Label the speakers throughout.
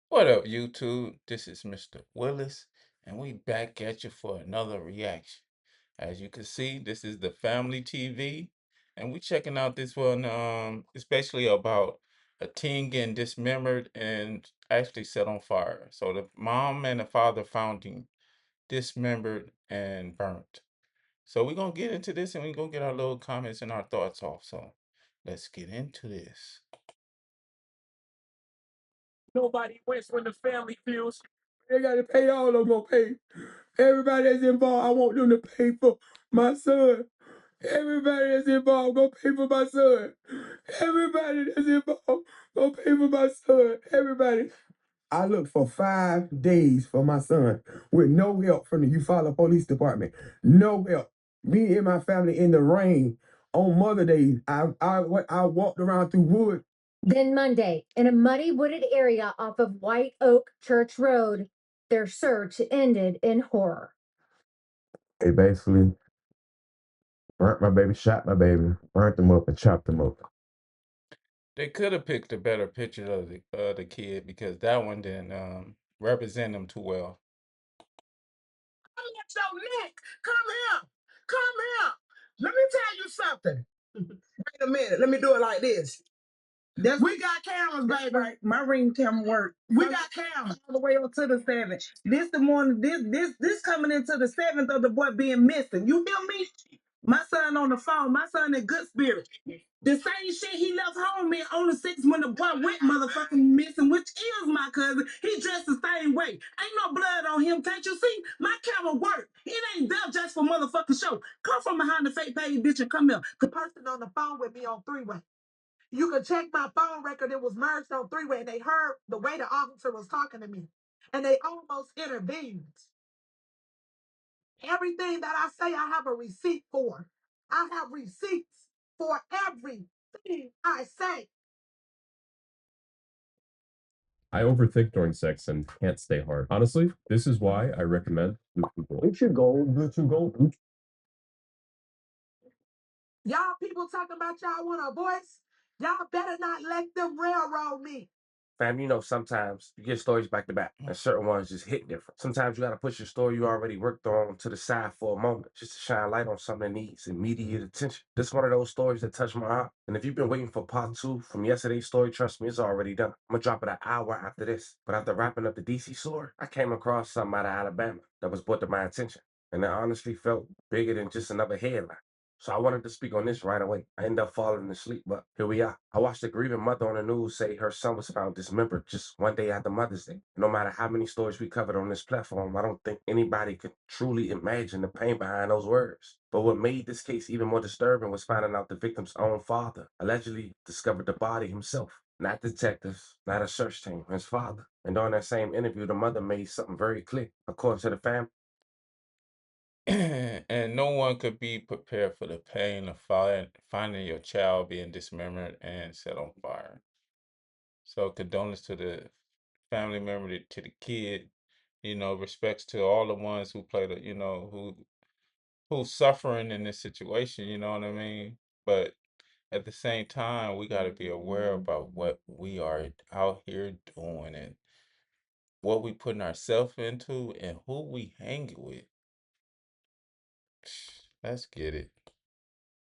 Speaker 1: What up, YouTube? This is Mr. Willis, and we back at you for another reaction. As you can see, this is the family TV, and we checking out this one. It's basically about a teen getting dismembered and actually set on fire. So the mom and the father found him dismembered and burnt. So we're gonna get into this, and we're gonna get our little comments and our thoughts off. So let's get into this.
Speaker 2: Nobody wins when the family feels. They got to pay all of them gonna pay. Everybody that's involved, I want them to pay for my son. Everybody that's involved gonna pay for my son. Everybody that's involved gonna pay for my son. Everybody. I looked for 5 days for my son with no help from the Eufaula Police Department. No help. Me and my family in the rain on Mother Day. I walked around through wood.
Speaker 3: Then Monday, in a muddy wooded area off of White Oak Church Road, their search ended in horror.
Speaker 2: They basically burnt my baby, shot my baby, burnt them up, and chopped them up.
Speaker 1: They could have picked a better picture of the kid because that one didn't represent him too well.
Speaker 4: Come at your neck. Come here. Come here. Let me tell you something. Wait a minute. Let me do it like this. We got cameras, baby. Right. My ring camera work. We got cameras all the way up to the 7th. This the morning. This coming into the 7th of the boy being missing. You feel me? My son on the phone. My son in good spirit. The same shit he left home in on the 6th when the boy went motherfucking missing, which is my cousin. He dressed the same way. Ain't no blood on him. Can't you see? My camera work. It ain't there just for motherfucking show. Come from behind the fake page, bitch, and come here. The person on the phone with me on three-way. You can check my phone record. It was merged on three-way, and they heard the way the officer was talking to me. And they almost intervened. Everything that I say, I have a receipt for. I have receipts for everything I say.
Speaker 5: I overthink during sex and can't stay hard. Honestly, this is why I recommend Blue Gold.
Speaker 2: Gucci gold, Gucci gold.
Speaker 4: Y'all people talking about y'all want a voice? Y'all better not let them railroad me.
Speaker 6: Fam, sometimes you get stories back to back, and certain ones just hit different. Sometimes you gotta push your story you already worked on to the side for a moment, just to shine light on something that needs immediate attention. This is one of those stories that touch my heart. And if you've been waiting for part 2 from yesterday's story, trust me, it's already done. I'm gonna drop it an hour after this. But after wrapping up the DC story, I came across something out of Alabama that was brought to my attention. And it honestly felt bigger than just another headline. So I wanted to speak on this right away. I ended up falling asleep, but here we are. I watched a grieving mother on the news say her son was found dismembered just one day after Mother's Day. No matter how many stories we covered on this platform, I don't think anybody could truly imagine the pain behind those words. But what made this case even more disturbing was finding out the victim's own father allegedly discovered the body himself. Not detectives, not a search team, his father. And during that same interview, the mother made something very clear. According to the family,
Speaker 1: And no one could be prepared for the pain of finding your child being dismembered and set on fire. So condolence to the family member, to the kid, respects to all the ones who played, who's suffering in this situation, you know what I mean? But at the same time, we got to be aware about what we are out here doing and what we putting ourselves into and who we hanging with. Let's get it.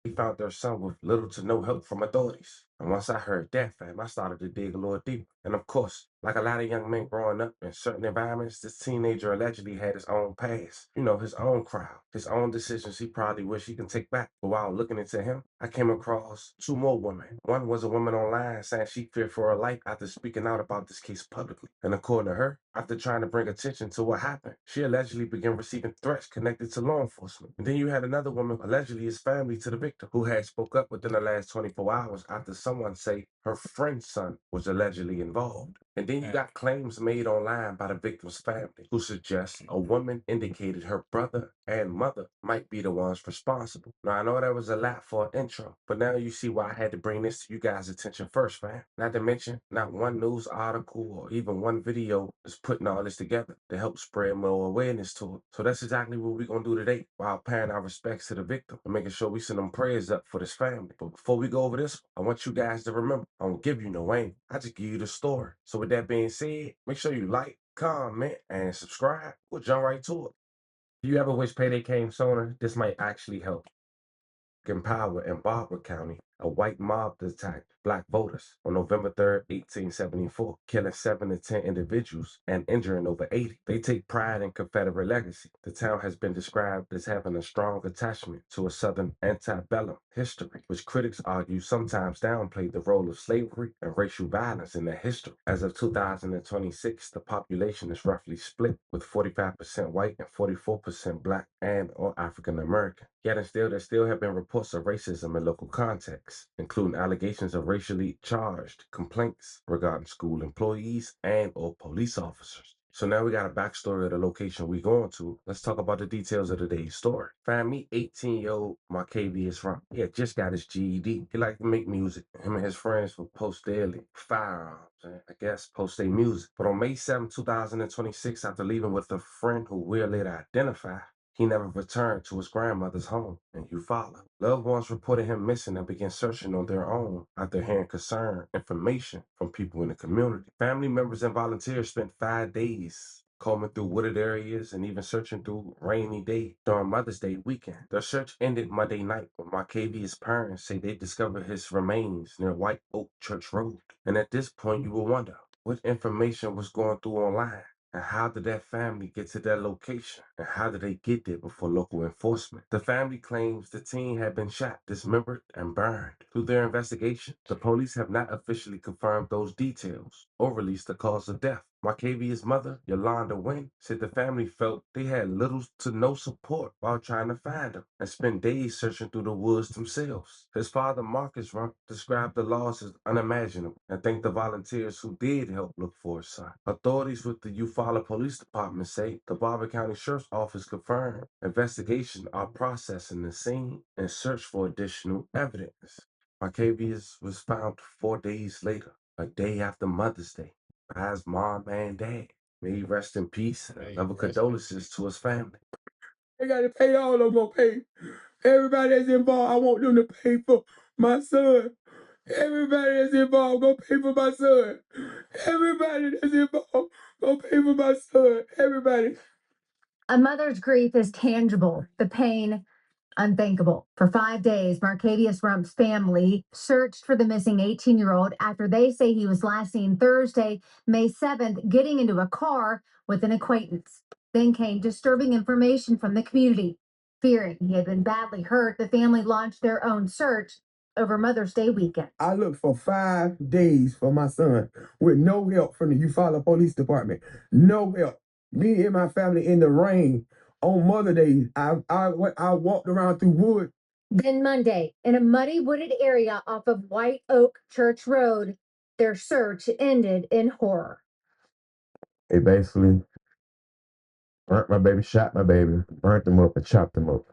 Speaker 6: he found their son with little to no help from authorities. And once I heard that, fam, I started to dig a little deeper. And of course, like a lot of young men growing up in certain environments, this teenager allegedly had his own past, his own crowd, his own decisions he probably wished he could take back. But while looking into him, I came across two more women. One was a woman online saying she feared for her life after speaking out about this case publicly. And according to her, after trying to bring attention to what happened, she allegedly began receiving threats connected to law enforcement. And then you had another woman, allegedly his family to the victim, who had spoke up within the last 24 hours after someone say her friend's son was allegedly involved. And then you
Speaker 1: And
Speaker 6: got claims made online by the victim's family who suggest a woman indicated her brother and mother might be the ones responsible. Now, I know that was a lot for an intro, but now you see why I had to bring this to you guys' attention first, fam. Not to mention, not one news article or even one video is putting all this together to help spread more awareness to it. So that's exactly what we're going to do today while paying our respects to the victim and making sure we send them prayers up for this family. But before we go over this, I want you guys to remember, I don't give you no angle. I just give you the story. So with that being said, make sure you like, comment, and subscribe. We'll jump right to it. If you ever wish payday came sooner, this might actually help. In power in Barber County, a white mob attacked black voters on November 3rd, 1874, killing 7 to 10 individuals and injuring over 80. They take pride in Confederate legacy. The town has been described as having a strong attachment to a Southern antebellum history, which critics argue sometimes downplayed the role of slavery and racial violence in their history. As of 2026, the population is roughly split, with 45% white and 44% black and or African American. Yet and still, there still have been reports of racism in local contexts, including allegations of racially charged complaints regarding school employees and or police officers. So now we got a backstory of the location we going to. Let's talk about the details of today's story. Find me 18-year-old Marcavius Rump. He had just got his GED. He liked to make music. Him and his friends would post daily firearms and I guess post their music. But on May 7, 2026, after leaving with a friend who we'll later identify, he never returned to his grandmother's home in Eufaula. Loved ones reported him missing and began searching on their own after hearing information from people in the community. Family members and volunteers spent 5 days combing through wooded areas and even searching through rainy day during Mother's Day weekend. Their search ended Monday night when Marcavia's parents say they discovered his remains near White Oak Church Road. And at this point, you will wonder what information was going through online. And how did that family get to that location? And how did they get there before local enforcement? The family claims the teen had been shot, dismembered, and burned. Through their investigation, the police have not officially confirmed those details or released the cause of death. Marcavia's mother, Yolanda Wynn, said the family felt they had little to no support while trying to find him and spent days searching through the woods themselves. His father, Marcus Rump, described the loss as unimaginable and thanked the volunteers who did help look for his son. Authorities with the Eufaula Police Department say the Barber County Sheriff's Office confirmed investigations are processing the scene and search for additional evidence. Marcavius was found 4 days later, a day after Mother's Day, by his mom and dad. May he rest in peace and
Speaker 1: May
Speaker 6: love
Speaker 1: rest in
Speaker 6: condolences
Speaker 1: peace.
Speaker 6: to his family.
Speaker 2: They got to pay all of them gonna pay. Everybody that's involved, I want them to pay for my son. Everybody that's involved, go pay for my son. Everybody that's involved, go pay for my son. Everybody.
Speaker 3: A mother's grief is tangible, the pain unthinkable. For 5 days, Marcavius Rump's family searched for the missing 18-year-old after they say he was last seen Thursday, May 7th, getting into a car with an acquaintance. Then came disturbing information from the community. Fearing he had been badly hurt, the family launched their own search over Mother's Day weekend.
Speaker 2: I looked for 5 days for my son with no help from the Eufaula Police Department. No help. Me and my family in the rain on Mother Day. I walked around through wood.
Speaker 3: Then Monday, in a muddy wooded area off of White Oak Church Road, their search ended in horror.
Speaker 5: They basically burnt my baby, shot my baby, burnt them up, and chopped them up.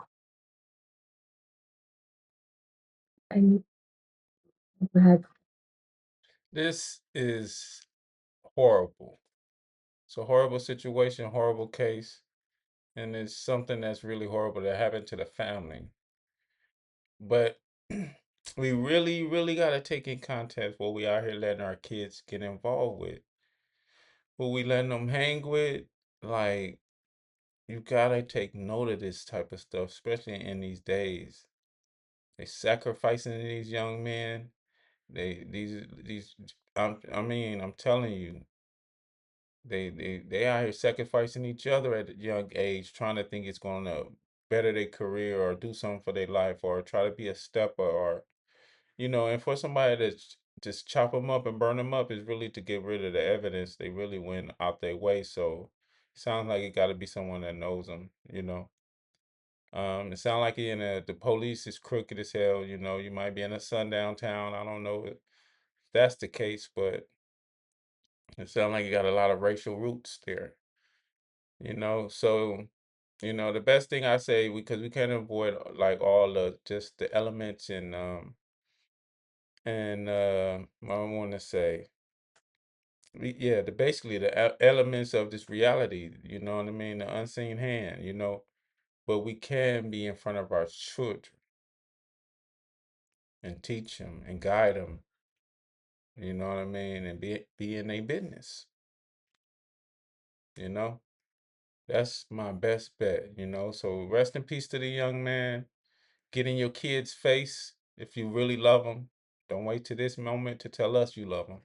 Speaker 3: And you had
Speaker 1: This is horrible. It's a horrible situation, horrible case, and it's something that's really horrible that happened to the family. But we really, really got to take in context what we out here letting our kids get involved with. Who we letting them hang with. Like, you got to take note of this type of stuff, especially in these days. They sacrificing these young men. I'm telling you, they out here sacrificing each other at a young age, trying to think it's gonna better their career or do something for their life or try to be a stepper or and for somebody to just chop them up and burn them up is really to get rid of the evidence. They really went out their way. So it sounds like it got to be someone that knows them. It sounds like the police is crooked as hell. You might be in a sundown town. I don't know if that's the case, but it sounds like you got a lot of racial roots there. So the best thing I say, because we can't avoid like all the just the elements and I want to say, yeah, basically the elements of this reality. You know what I mean? The unseen hand. But we can be in front of our children and teach them and guide them You know what I mean? And be in their business. You know, that's my best bet. You know, so rest in peace to the young man. Get in your kid's face if you really love them. Don't wait to this moment to tell us you love them.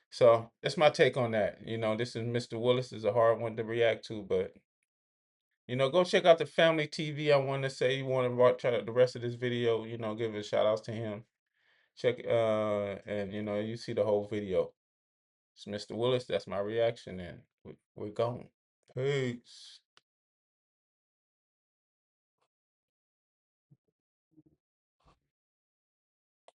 Speaker 1: So that's my take on that. You know, this is Mr. Willis. Is a hard one to react to, but go check out the family TV. I want to say you want to watch the rest of this video. Give a shout outs to him. Check and you see the whole video. It's Mr. Willis. That's my reaction, and we're gone. Peace.